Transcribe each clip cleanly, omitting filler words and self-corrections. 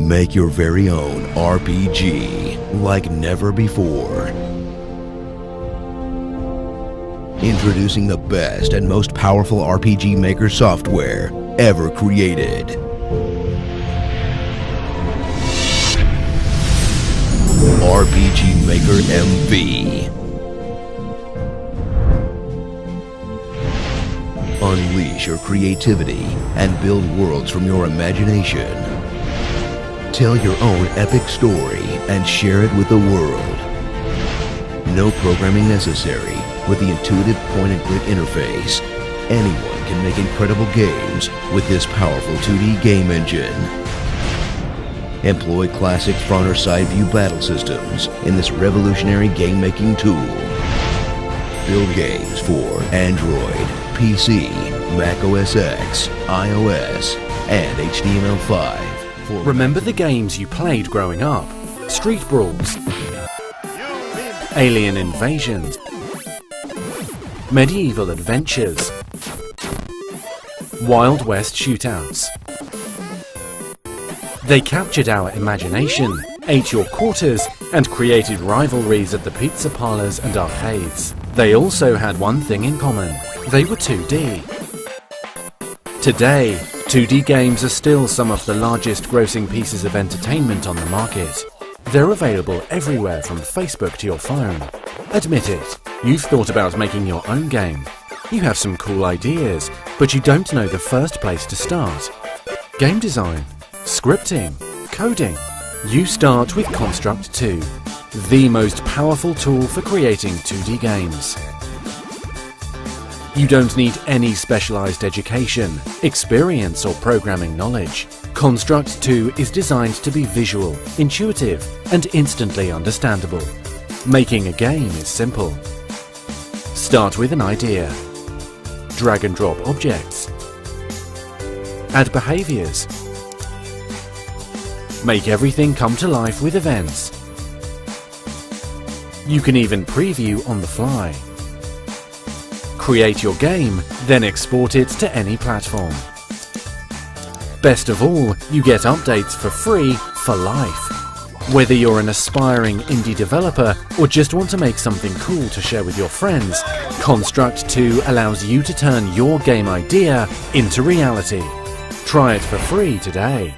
Make your very own RPG like never before. Introducing the best and most powerful RPG Maker software ever created. RPG Maker MV. Unleash your creativity and build worlds from your imagination. Tell your own epic story and share it with the world. No programming necessary. With the intuitive point-and-click interface, anyone can make incredible games with this powerful 2D game engine. Employ classic front or side view battle systems in this revolutionary game-making tool. Build games for Android, PC, Mac OS X, iOS, and HTML5. Remember the games you played growing up? Street brawls, alien invasions, medieval adventures, Wild West shootouts. They captured our imagination, ate your quarters, and created rivalries at the pizza parlors and arcades. They also had one thing in common. They were 2D. Today, 2D games are still some of the largest grossing pieces of entertainment on the market. They're available everywhere from Facebook to your phone. Admit it, you've thought about making your own game. You have some cool ideas, but you don't know the first place to start. Game design, scripting, coding. You start with Construct 2, the most powerful tool for creating 2D games. You don't need any specialized education, experience, or programming knowledge. Construct 2 is designed to be visual, intuitive, and instantly understandable. Making a game is simple. Start with an idea. Drag and drop objects. Add behaviors. Make everything come to life with events. You can even preview on the fly. Create your game, then export it to any platform. Best of all, you get updates for free for life. Whether you're an aspiring indie developer or just want to make something cool to share with your friends, Construct 2 allows you to turn your game idea into reality. Try it for free today.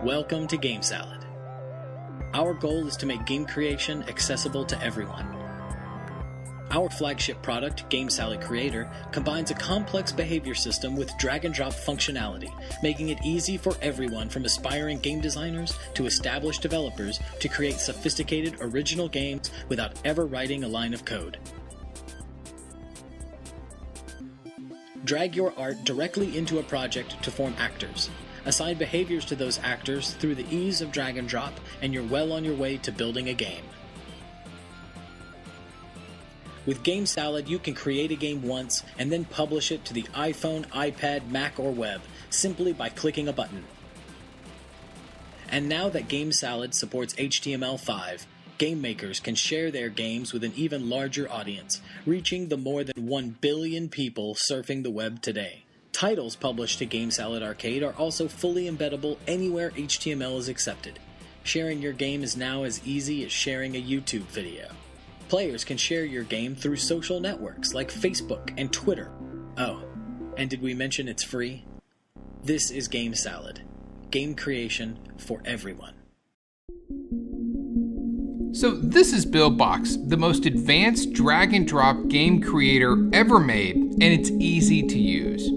Welcome to GameSalad. Our goal is to make game creation accessible to everyone. Our flagship product, GameSalad Creator, combines a complex behavior system with drag-and-drop functionality, making it easy for everyone from aspiring game designers to established developers to create sophisticated original games without ever writing a line of code. Drag your art directly into a project to form actors. Assign behaviors to those actors through the ease of drag and drop, and you're well on your way to building a game. With GameSalad, you can create a game once and then publish it to the iPhone, iPad, Mac, or web simply by clicking a button. And now that GameSalad supports HTML5, game makers can share their games with an even larger audience, reaching the more than 1 billion people surfing the web today. Titles published to GameSalad Arcade are also fully embeddable anywhere HTML is accepted. Sharing your game is now as easy as sharing a YouTube video. Players can share your game through social networks like Facebook and Twitter. Oh, and did we mention it's free? This is GameSalad. Game creation for everyone. So this is Buildbox, the most advanced drag and drop game creator ever made, and it's easy to use.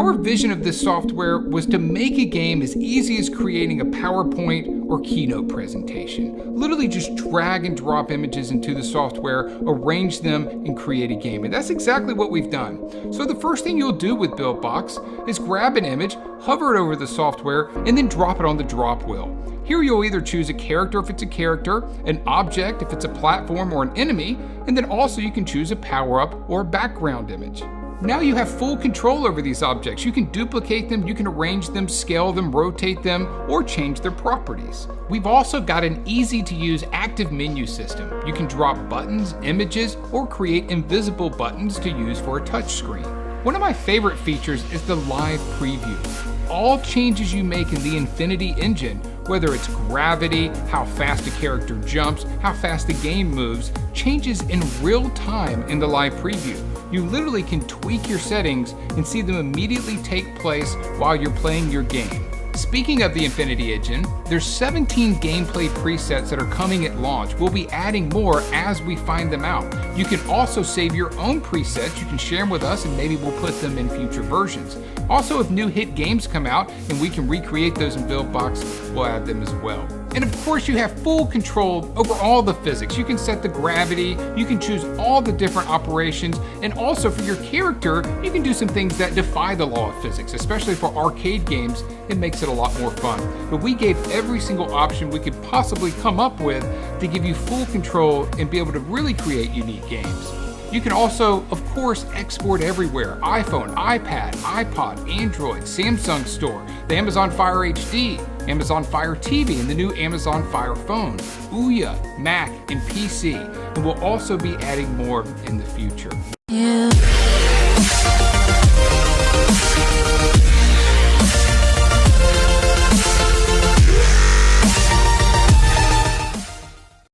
Our vision of this software was to make a game as easy as creating a PowerPoint or Keynote presentation. Literally just drag and drop images into the software, arrange them, and create a game. And that's exactly what we've done. So the first thing you'll do with Buildbox is grab an image, hover it over the software, and then drop it on the drop wheel. Here you'll either choose a character if it's a character, an object if it's a platform or an enemy, and then also you can choose a power-up or a background image. Now you have full control over these objects. You can duplicate them, you can arrange them, scale them, rotate them, or change their properties. We've also got an easy-to-use active menu system. You can drop buttons, images, or create invisible buttons to use for a touchscreen. One of my favorite features is the live preview. All changes you make in the Infinity engine, whether it's gravity, how fast a character jumps, how fast the game moves, changes in real time in the live preview. You literally can tweak your settings and see them immediately take place while you're playing your game. Speaking of the Infinity engine, there's 17 gameplay presets that are coming at launch. We'll be adding more as we find them out. You can also save your own presets. You can share them with us and maybe we'll put them in future versions. Also, if new hit games come out and we can recreate those in Buildbox, we'll add them as well. And of course, you have full control over all the physics. You can set the gravity, you can choose all the different operations, and also for your character, you can do some things that defy the law of physics, especially for arcade games. It makes it a lot more fun. But we gave every single option we could possibly come up with to give you full control and be able to really create unique games. You can also, of course, export everywhere. iPhone, iPad, iPod, Android, Samsung Store, the Amazon Fire HD, Amazon Fire TV, and the new Amazon Fire Phone, Ouya, Mac, and PC. And we'll also be adding more in the future.